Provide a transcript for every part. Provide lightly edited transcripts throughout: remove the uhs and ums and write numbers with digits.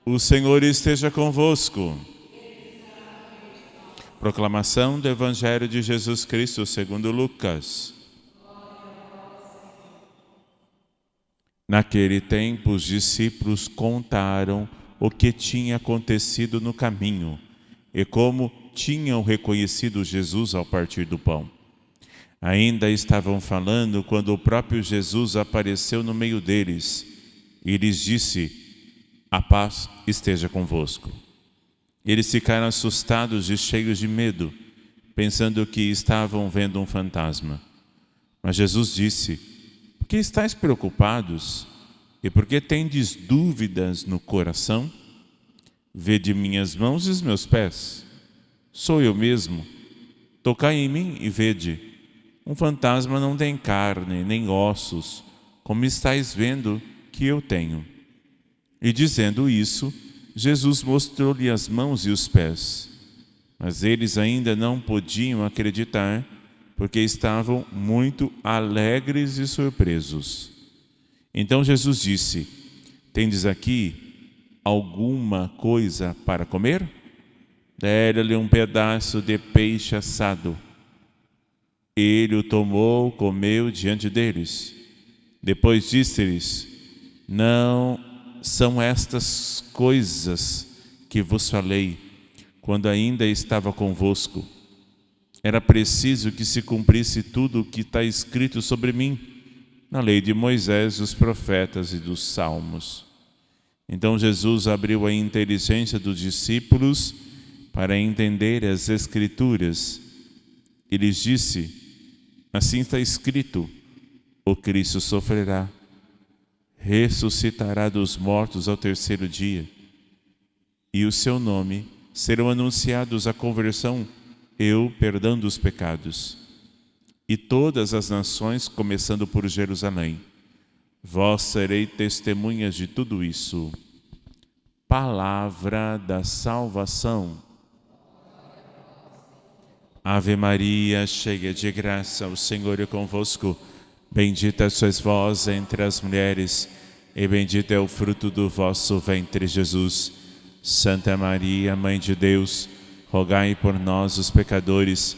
O Senhor esteja convosco. Proclamação do Evangelho de Jesus Cristo segundo Lucas. Naquele tempo, os discípulos contaram o que tinha acontecido no caminho e como tinham reconhecido Jesus ao partir do pão. Ainda estavam falando quando o próprio Jesus apareceu no meio deles e lhes disse: "A paz esteja convosco." Eles ficaram assustados e cheios de medo, pensando que estavam vendo um fantasma. Mas Jesus disse: "Por que estáis preocupados? E por que tendes dúvidas no coração? Vede minhas mãos e os meus pés. Sou eu mesmo. Tocai em mim e vede. Um fantasma não tem carne nem ossos, como estáis vendo que eu tenho." E dizendo isso, Jesus mostrou-lhe as mãos e os pés. Mas eles ainda não podiam acreditar, porque estavam muito alegres e surpresos. Então Jesus disse: "Tendes aqui alguma coisa para comer?" Deram-lhe um pedaço de peixe assado. Ele o tomou, comeu diante deles. Depois disse-lhes: "Não são estas coisas que vos falei quando ainda estava convosco. Era preciso que se cumprisse tudo o que está escrito sobre mim na lei de Moisés, dos profetas e dos salmos." Então Jesus abriu a inteligência dos discípulos para entender as Escrituras e lhes disse: "Assim está escrito: o Cristo sofrerá, ressuscitará dos mortos ao terceiro dia, e o seu nome serão anunciados a conversão e o perdão dos pecados. E todas as nações, começando por Jerusalém, vós sereis testemunhas de tudo isso." Palavra da salvação. Ave Maria, cheia de graça, o Senhor é convosco. Bendita sois vós entre as mulheres, e bendito é o fruto do vosso ventre, Jesus. Santa Maria, Mãe de Deus, rogai por nós, os pecadores,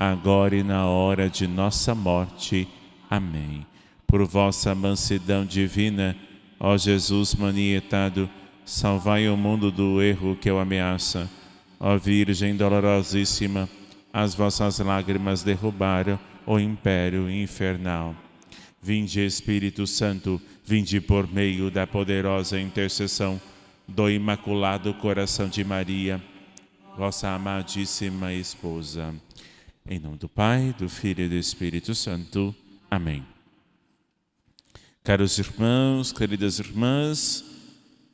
agora e na hora de nossa morte. Amém. Por vossa mansidão divina, ó Jesus manietado, salvai o mundo do erro que o ameaça. Ó Virgem dolorosíssima, as vossas lágrimas derrubaram o império infernal. Vinde, Espírito Santo, vinde por meio da poderosa intercessão do Imaculado Coração de Maria, vossa amadíssima esposa. Em nome do Pai, do Filho e do Espírito Santo. Amém. Caros irmãos, queridas irmãs,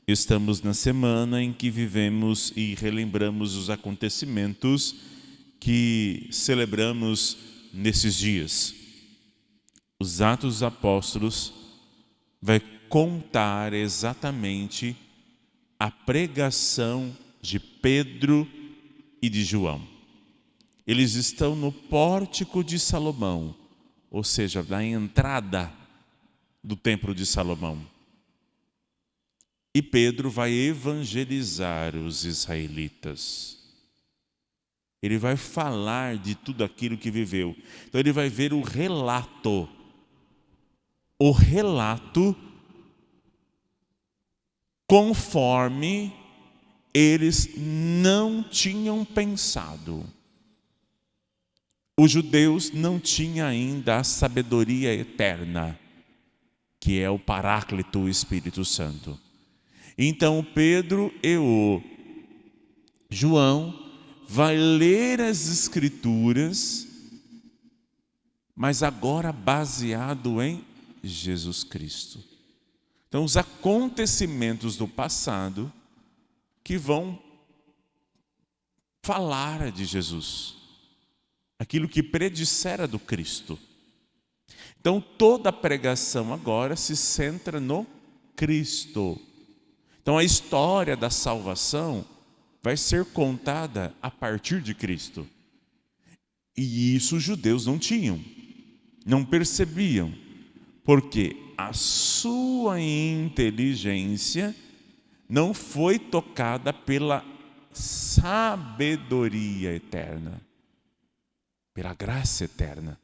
estamos na semana em que vivemos e relembramos os acontecimentos que celebramos nesses dias. Os Atos dos Apóstolos vai contar exatamente a pregação de Pedro e de João. Eles estão no pórtico de Salomão, ou seja, na entrada do templo de Salomão. E Pedro vai evangelizar os israelitas. Ele vai falar de tudo aquilo que viveu. Então ele vai ver o relato conforme eles não tinham pensado. Os judeus não tinham ainda a sabedoria eterna, que é o Paráclito, o Espírito Santo. Então Pedro e o João vai ler as Escrituras, mas agora baseado em Jesus Cristo. Então os acontecimentos do passado que vão falar de Jesus, aquilo que predissera do Cristo. Então toda a pregação agora se centra no Cristo. Então a história da salvação vai ser contada a partir de Cristo. E isso os judeus não tinham, não percebiam, porque a sua inteligência não foi tocada pela sabedoria eterna, pela graça eterna.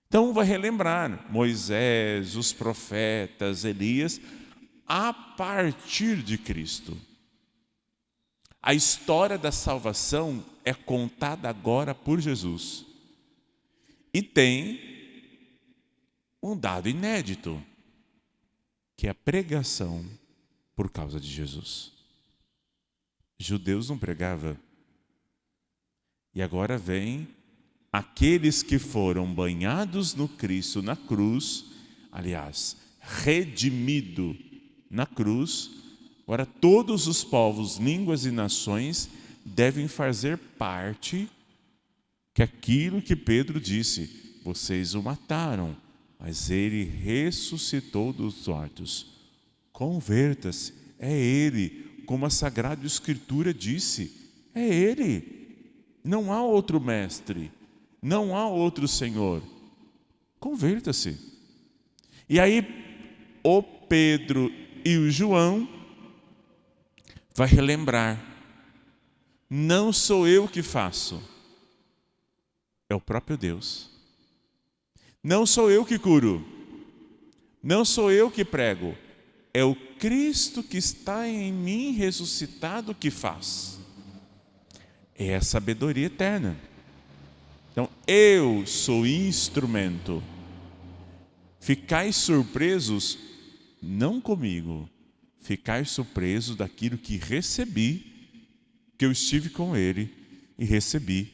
Então vai relembrar Moisés, os profetas, Elias, a partir de Cristo. A história da salvação é contada agora por Jesus. E tem um dado inédito, que é a pregação por causa de Jesus. Judeus não pregavam. E agora vem aqueles que foram banhados no Cristo na cruz, aliás, redimido na cruz. Agora todos os povos, línguas e nações devem fazer parte que aquilo que Pedro disse, vocês o mataram, mas ele ressuscitou dos mortos. Converta-se, é ele, como a Sagrada Escritura disse, é ele. Não há outro mestre, não há outro Senhor. Converta-se. E aí o Pedro e o João vai relembrar, não sou eu que faço, é o próprio Deus. Não sou eu que curo, não sou eu que prego, é o Cristo que está em mim ressuscitado que faz. É a sabedoria eterna. Então, eu sou instrumento. Ficais surpresos, não comigo, ficais surpresos daquilo que recebi, que eu estive com ele e recebi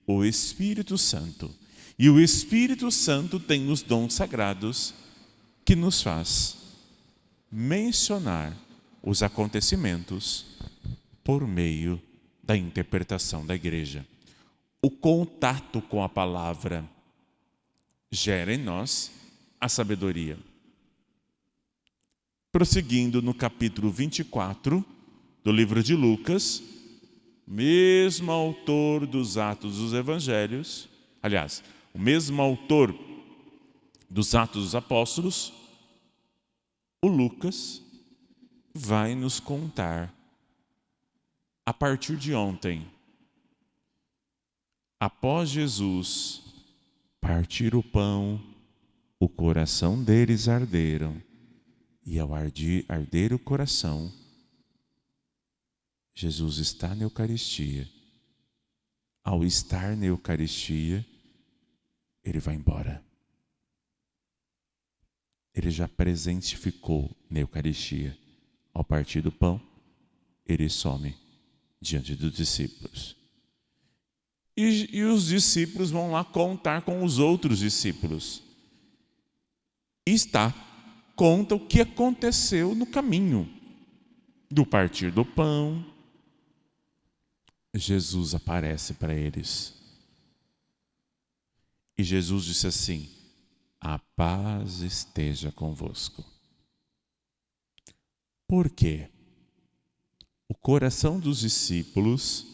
o Espírito Santo. E o Espírito Santo tem os dons sagrados que nos faz mencionar os acontecimentos por meio da interpretação da igreja. O contato com a palavra gera em nós a sabedoria. Prosseguindo no capítulo 24 do livro de Lucas, mesmo autor dos Atos dos Evangelhos, aliás, o mesmo autor dos Atos dos Apóstolos, o Lucas vai nos contar, a partir de ontem, após Jesus partir o pão, o coração deles arderam, e ao arder o coração, Jesus está na Eucaristia. Ao estar na Eucaristia, ele vai embora. Ele já presentificou na Eucaristia. Ao partir do pão, ele some diante dos discípulos. E os discípulos vão lá contar com os outros discípulos. E conta o que aconteceu no caminho do partir do pão. Jesus aparece para eles. E Jesus disse assim: a paz esteja convosco. Por quê? O coração dos discípulos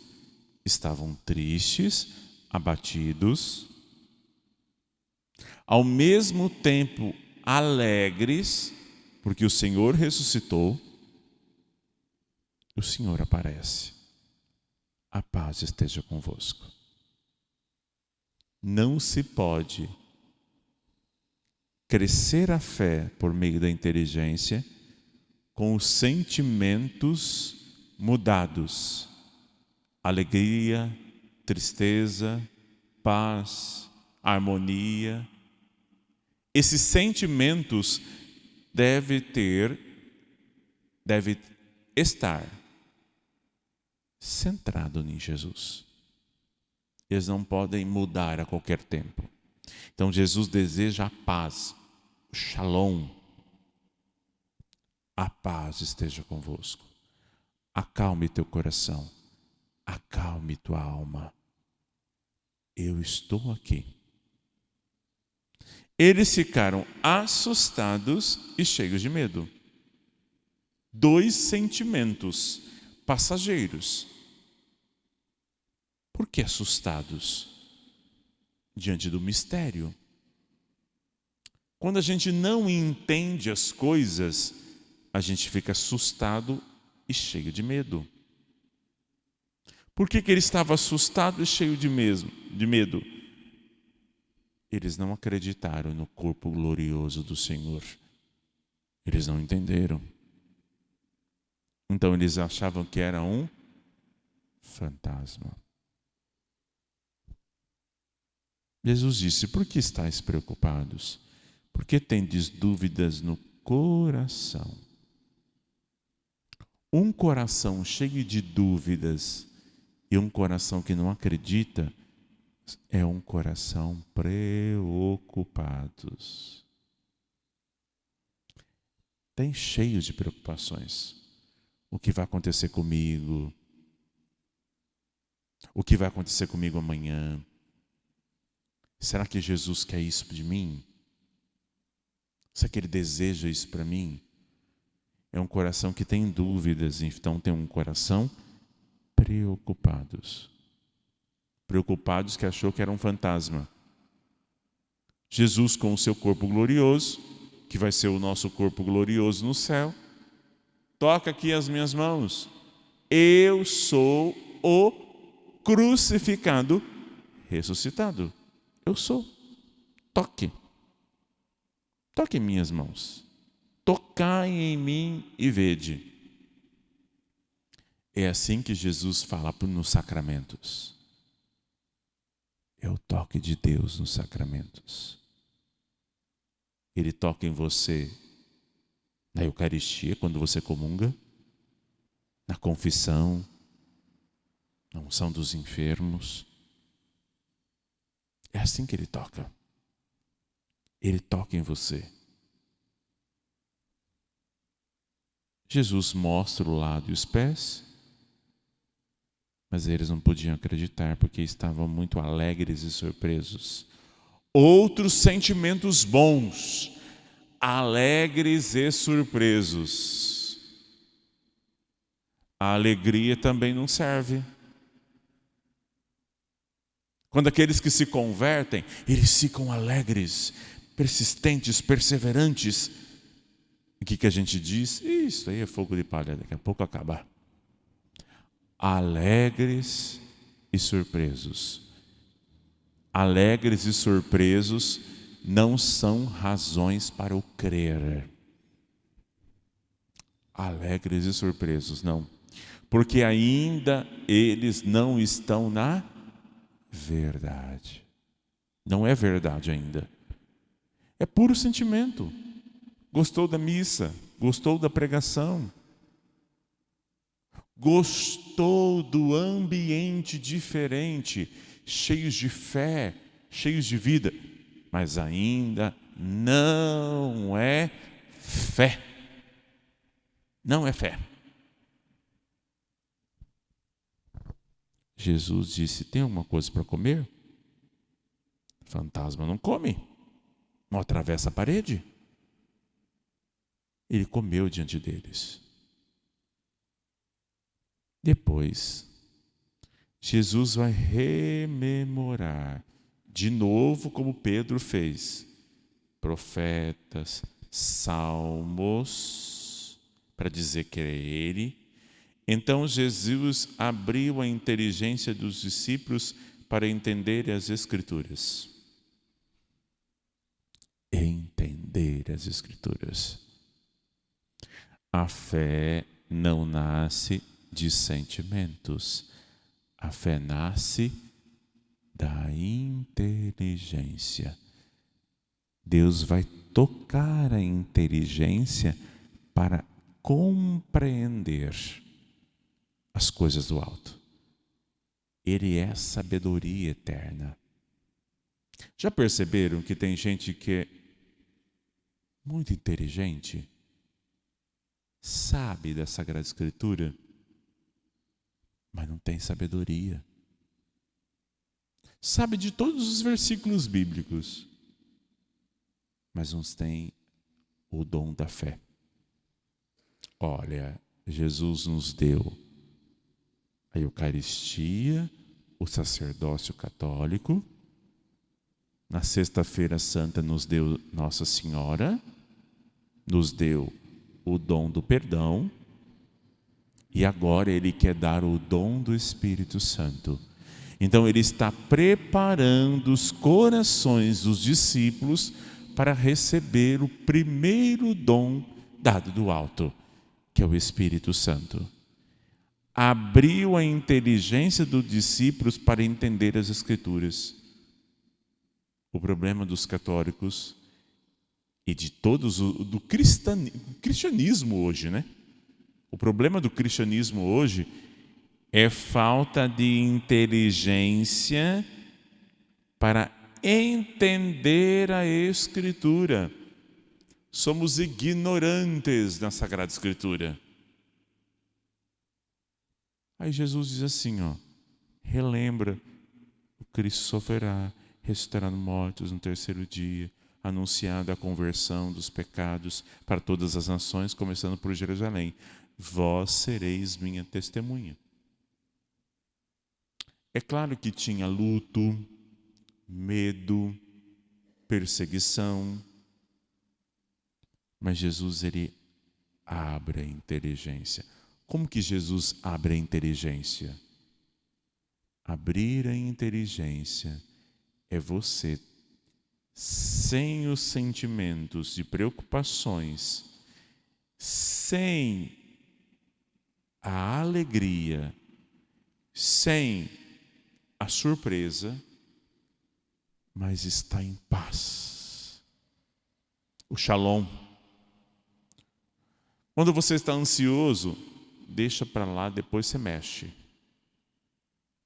estavam tristes, abatidos, ao mesmo tempo alegres, porque o Senhor ressuscitou. O Senhor aparece. A paz esteja convosco. Não se pode crescer a fé por meio da inteligência com os sentimentos mudados. Alegria, tristeza, paz, harmonia. Esses sentimentos devem estar centrados em Jesus. Eles não podem mudar a qualquer tempo. Então Jesus deseja a paz, o shalom. A paz esteja convosco. Acalme teu coração. Acalme tua alma. Eu estou aqui. Eles ficaram assustados e cheios de medo. Dois sentimentos passageiros. Por que assustados? Diante do mistério. Quando a gente não entende as coisas, a gente fica assustado e cheio de medo. Por que ele estava assustado e cheio de medo? Eles não acreditaram no corpo glorioso do Senhor. Eles não entenderam. Então eles achavam que era um fantasma. Jesus disse: por que estáis preocupados? Por que tendes dúvidas no coração? Um coração cheio de dúvidas e um coração que não acredita é um coração preocupados. Tem cheio de preocupações. O que vai acontecer comigo? O que vai acontecer comigo amanhã? Será que Jesus quer isso de mim? Será que Ele deseja isso para mim? É um coração que tem dúvidas, então tem um coração preocupados. Preocupados que achou que era um fantasma. Jesus, com o seu corpo glorioso, que vai ser o nosso corpo glorioso no céu, toca aqui as minhas mãos. Eu sou o crucificado, ressuscitado. Eu sou. Toque. Toque em minhas mãos. Tocai em mim e vede. É assim que Jesus fala nos sacramentos. É o toque de Deus nos sacramentos. Ele toca em você na Eucaristia, quando você comunga, na confissão, na unção dos enfermos. É assim que Ele toca. Ele toca em você. Jesus mostra o lado e os pés, mas eles não podiam acreditar porque estavam muito alegres e surpresos. Outros sentimentos bons, alegres e surpresos. A alegria também não serve. Quando aqueles que se convertem, eles ficam alegres, persistentes, perseverantes. O que a gente diz? Isso aí é fogo de palha, daqui a pouco acabar. Alegres e surpresos. Alegres e surpresos não são razões para o crer. Alegres e surpresos, não. Porque ainda eles não estão na verdade. Não é verdade ainda. É puro sentimento. Gostou da missa, gostou da pregação, gostou do ambiente diferente, cheios de fé, cheios de vida, mas ainda não é fé. Não é fé. Jesus disse: tem alguma coisa para comer? Fantasma não come, não atravessa a parede. Ele comeu diante deles. Depois, Jesus vai rememorar de novo, como Pedro fez, profetas, salmos, para dizer que é Ele. Então Jesus abriu a inteligência dos discípulos para entender as Escrituras. Entender as Escrituras. A fé não nasce de sentimentos. A fé nasce da inteligência. Deus vai tocar a inteligência para compreender as coisas do alto. Ele é sabedoria eterna. Já perceberam que tem gente que é muito inteligente? Sabe da Sagrada Escritura, mas não tem sabedoria. Sabe de todos os versículos bíblicos, mas não tem o dom da fé. Olha, Jesus nos deu a Eucaristia, o sacerdócio católico. Na Sexta-feira Santa nos deu Nossa Senhora, nos deu o dom do perdão E agora Ele quer dar o dom do Espírito Santo. Então Ele está preparando os corações dos discípulos para receber o primeiro dom dado do alto, que é o Espírito Santo. Abriu a inteligência dos discípulos para entender as Escrituras. O problema dos católicos e de todos do cristianismo hoje, né? O problema do cristianismo hoje é falta de inteligência para entender a Escritura. Somos ignorantes na Sagrada Escritura. Aí Jesus diz assim, relembra, o Cristo sofrerá, ressuscitará dos mortos no terceiro dia, anunciada a conversão dos pecados para todas as nações, começando por Jerusalém. Vós sereis minha testemunha. É claro que tinha luto, medo, perseguição, mas Jesus, Ele abre a inteligência. Como que Jesus abre a inteligência? Abrir a inteligência é você, sem os sentimentos de preocupações, sem a alegria, sem a surpresa, mas está em paz. O shalom. Quando você está ansioso, deixa para lá, depois você mexe.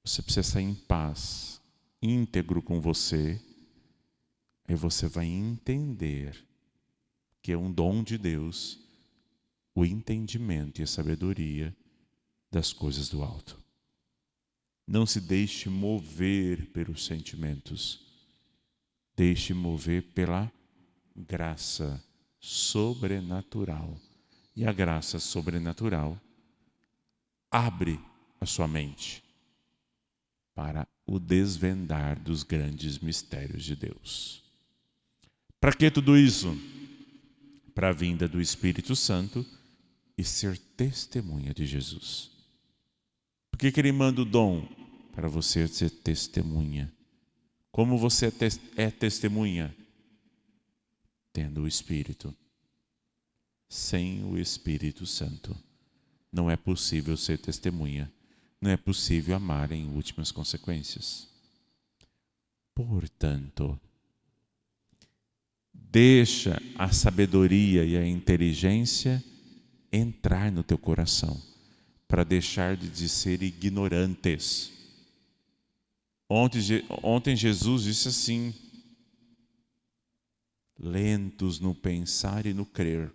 Você precisa estar em paz, íntegro com você. Aí você vai entender que é um dom de Deus, o entendimento e a sabedoria das coisas do alto. Não se deixe mover pelos sentimentos. Deixe mover pela graça sobrenatural. E a graça sobrenatural abre a sua mente para o desvendar dos grandes mistérios de Deus. Para que tudo isso? Para a vinda do Espírito Santo e ser testemunha de Jesus. Por que Ele manda o dom? Para você ser testemunha. Como você é testemunha? Tendo o Espírito. Sem o Espírito Santo, não é possível ser testemunha. Não é possível amar em últimas consequências. Portanto, deixa a sabedoria e a inteligência entrar no teu coração, para deixar de ser ignorantes. Ontem Jesus disse assim: lentos no pensar e no crer.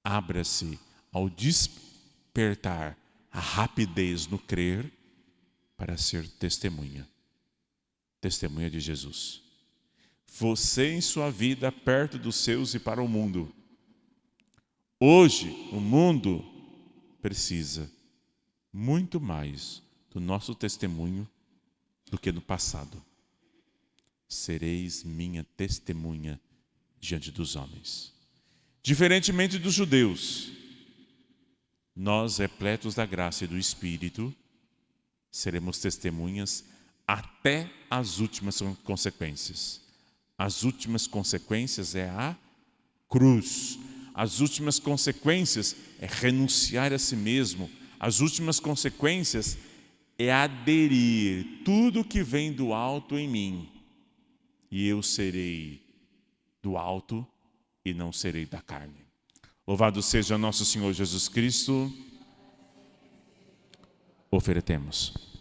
Abra-se ao despertar a rapidez no crer para ser testemunha. Testemunha de Jesus. Você em sua vida perto dos seus e para o mundo. Hoje o mundo precisa muito mais do nosso testemunho do que no passado. Sereis minha testemunha diante dos homens. Diferentemente dos judeus, nós, repletos da graça e do Espírito, seremos testemunhas até as últimas consequências. As últimas consequências é a cruz. As últimas consequências é renunciar a si mesmo. As últimas consequências é aderir tudo que vem do alto em mim. E eu serei do alto e não serei da carne. Louvado seja nosso Senhor Jesus Cristo. Ofertemos.